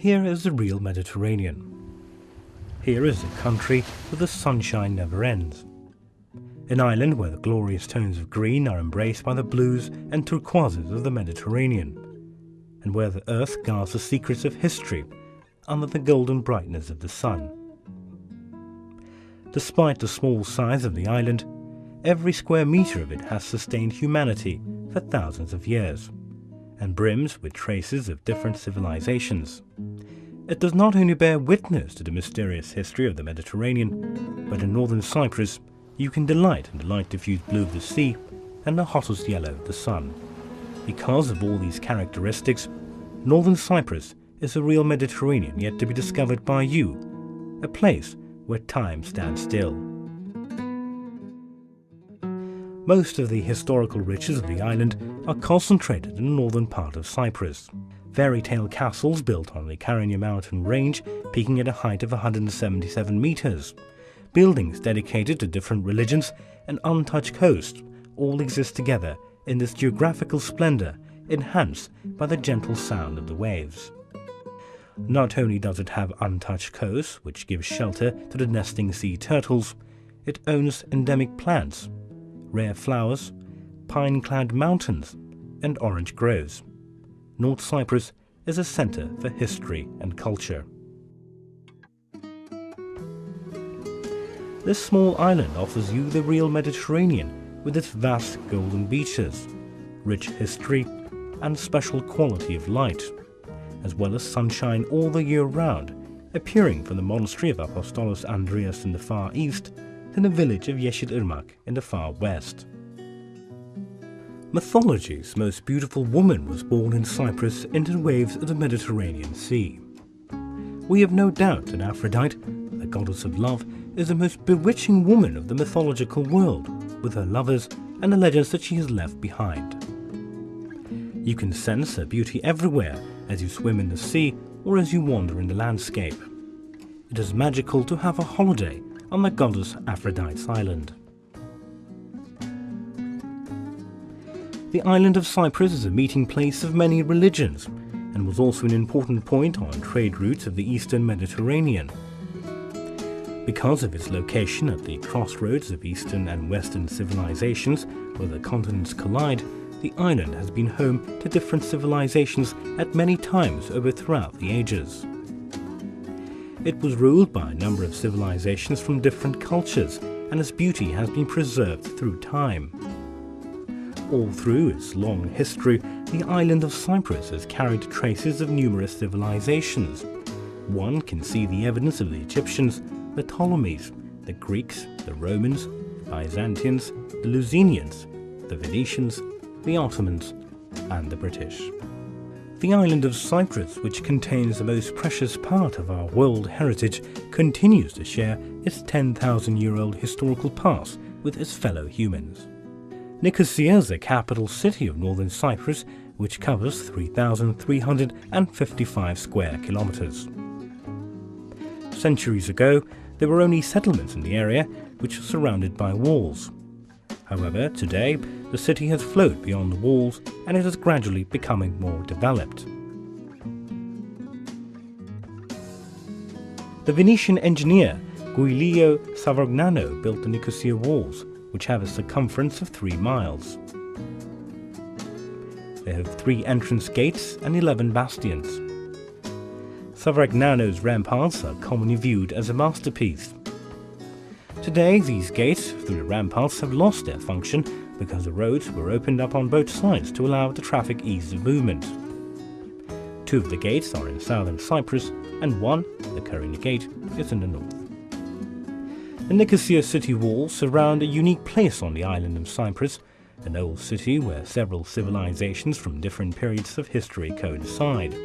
Here is the real Mediterranean. Here is a country where the sunshine never ends. An island where the glorious tones of green are embraced by the blues and turquoises of the Mediterranean, and where the earth guards the secrets of history under the golden brightness of the sun. Despite the small size of the island, every square metre of it has sustained humanity for thousands of years, and brims with traces of different civilizations. It does not only bear witness to the mysterious history of the Mediterranean, but in northern Cyprus you can delight in the light diffused blue of the sea and the hottest yellow of the sun. Because of all these characteristics, northern Cyprus is a real Mediterranean yet to be discovered by you, a place where time stands still. Most of the historical riches of the island are concentrated in the northern part of Cyprus. Fairy tale castles built on the Caranya mountain range peaking at a height of 177 meters, buildings dedicated to different religions, and untouched coasts all exist together in this geographical splendor enhanced by the gentle sound of the waves. Not only does it have untouched coasts which give shelter to the nesting sea turtles, it owns endemic plants, rare flowers, pine-clad mountains, and orange groves. North Cyprus is a center for history and culture. This small island offers you the real Mediterranean with its vast golden beaches, rich history, and special quality of light, as well as sunshine all the year round, appearing from the monastery of Apostolos Andreas in the far east to the village of Yeşilırmak in the far west. Mythology's most beautiful woman was born in Cyprus into the waves of the Mediterranean Sea. We have no doubt that Aphrodite, the goddess of love, is the most bewitching woman of the mythological world, with her lovers and the legends that she has left behind. You can sense her beauty everywhere as you swim in the sea or as you wander in the landscape. It is magical to have a holiday on the goddess Aphrodite's island. The island of Cyprus is a meeting place of many religions and was also an important point on trade routes of the eastern Mediterranean. Because of its location at the crossroads of eastern and western civilizations where the continents collide, the island has been home to different civilizations at many times throughout the ages. It was ruled by a number of civilizations from different cultures, and its beauty has been preserved through time. All through its long history, the island of Cyprus has carried traces of numerous civilizations. One can see the evidence of the Egyptians, the Ptolemies, the Greeks, the Romans, the Byzantines, the Lusenians, the Venetians, the Ottomans, and the British. The island of Cyprus, which contains the most precious part of our world heritage, continues to share its 10,000-year-old historical past with its fellow humans. Nicosia is the capital city of northern Cyprus, which covers 3,355 square kilometers. Centuries ago, there were only settlements in the area, which were surrounded by walls. However, today, the city has flowed beyond the walls and it is gradually becoming more developed. The Venetian engineer Giulio Savognano built the Nicosia walls, which have a circumference of 3 miles. They have 3 entrance gates and 11 bastions. Savognano's ramparts are commonly viewed as a masterpiece. Today, these gates through the ramparts have lost their function because the roads were opened up on both sides to allow the traffic ease of movement. 2 of the gates are in southern Cyprus and 1, the Caranya Gate, is in the north. The Nicosia city walls surround a unique place on the island of Cyprus, an old city where several civilizations from different periods of history coincide.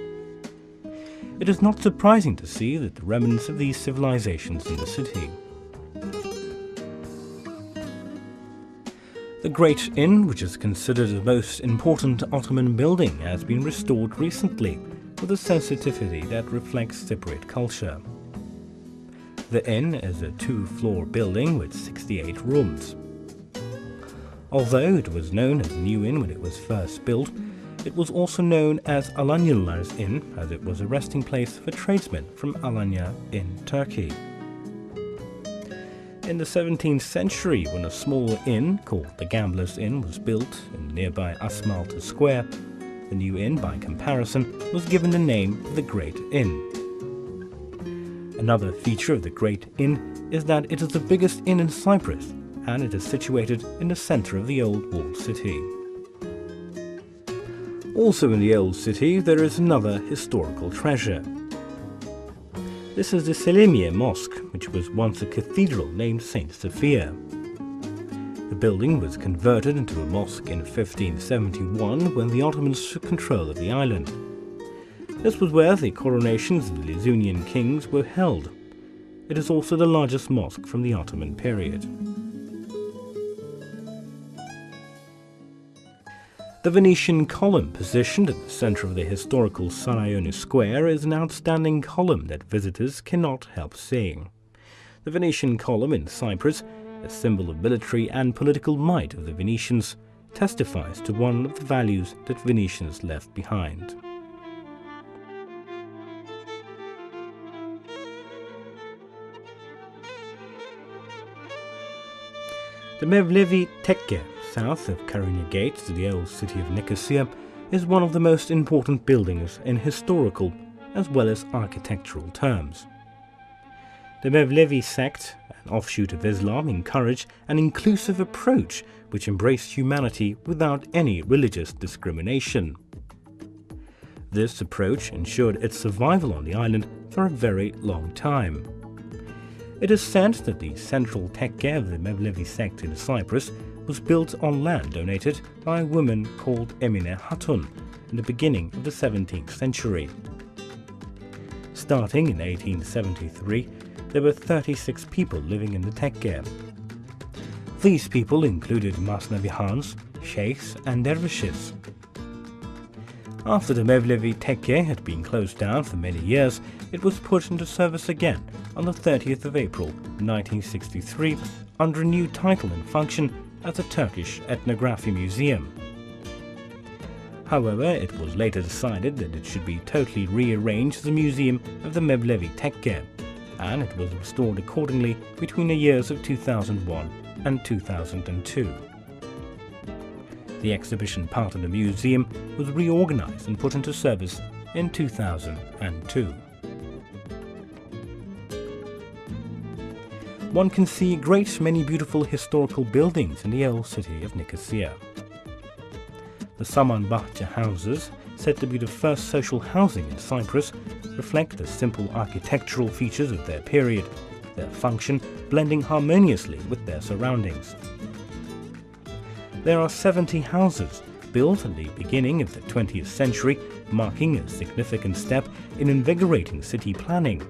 It is not surprising to see that the remnants of these civilizations in the city. The Great Inn, which is considered the most important Ottoman building, has been restored recently with a sensitivity that reflects Cypriot culture. The inn is a 2-floor building with 68 rooms. Although it was known as a new inn when it was first built, It was also known as Alanyalılar's Inn, as it was a resting place for tradesmen from Alanya in Turkey. In the 17th century, when a small inn called the Gambler's Inn was built in nearby Asmalta Square, the new inn, by comparison, was given the name of the Great Inn. Another feature of the Great Inn is that it is the biggest inn in Cyprus, and it is situated in the centre of the old walled city. Also in the old city there is another historical treasure. This is the Selimiye Mosque, which was once a cathedral named Saint Sophia. The building was converted into a mosque in 1571 when the Ottomans took control of the island. This was where the coronations of the Lyzunian kings were held. It is also the largest mosque from the Ottoman period. The Venetian column, positioned at the centre of the historical Sarayoni Square, is an outstanding column that visitors cannot help seeing. The Venetian column in Cyprus, a symbol of military and political might of the Venetians, testifies to one of the values that Venetians left behind. The Mevlevi Tekke, south of Karuna Gate to the old city of Nicosia, is one of the most important buildings in historical as well as architectural terms. The Mevlevi sect, an offshoot of Islam, encouraged an inclusive approach which embraced humanity without any religious discrimination. This approach ensured its survival on the island for a very long time. It is said that the central tekke of the Mevlevi sect in Cyprus was built on land donated by a woman called Emine Hatun in the beginning of the 17th century. Starting in 1873, there were 36 people living in the tekke. These people included Masnavi Khans, sheikhs and dervishes. After the Mevlevi tekke had been closed down for many years, it was put into service again on the 30th of April 1963 under a new title and function as the Turkish Ethnography Museum. However, it was later decided that it should be totally rearranged as a museum of the Mevlevi tekke, and it was restored accordingly between the years of 2001 and 2002. The exhibition part of the museum was reorganized and put into service in 2002. One can see a great many beautiful historical buildings in the old city of Nicosia. The Samanbahce houses, said to be the first social housing in Cyprus, reflect the simple architectural features of their period, their function blending harmoniously with their surroundings. There are 70 houses built at the beginning of the 20th century, marking a significant step in invigorating city planning.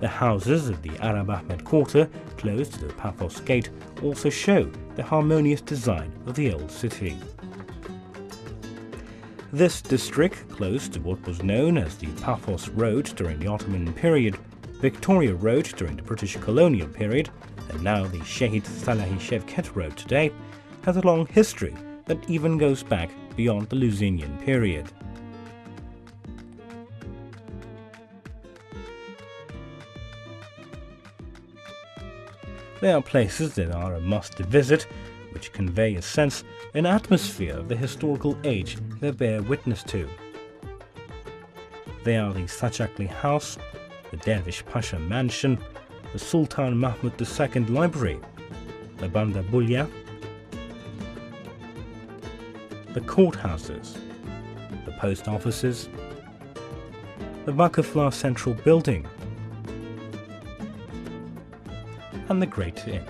The houses of the Arab Ahmed Quarter, close to the Paphos Gate, also show the harmonious design of the old city. This district, close to what was known as the Paphos Road during the Ottoman period, Victoria Road during the British colonial period, and now the Shehid Salahi Shevket Road today, has a long history that even goes back beyond the Lyzunian period. There are places that are a must to visit, which convey a sense, an atmosphere of the historical age they bear witness to. They are the Saçaklı House, the Dervish Pasha Mansion, the Sultan Mahmud II Library, the Banda Bulya, the courthouses, the post offices, the Vakıflar Central Building, and the Great Inn.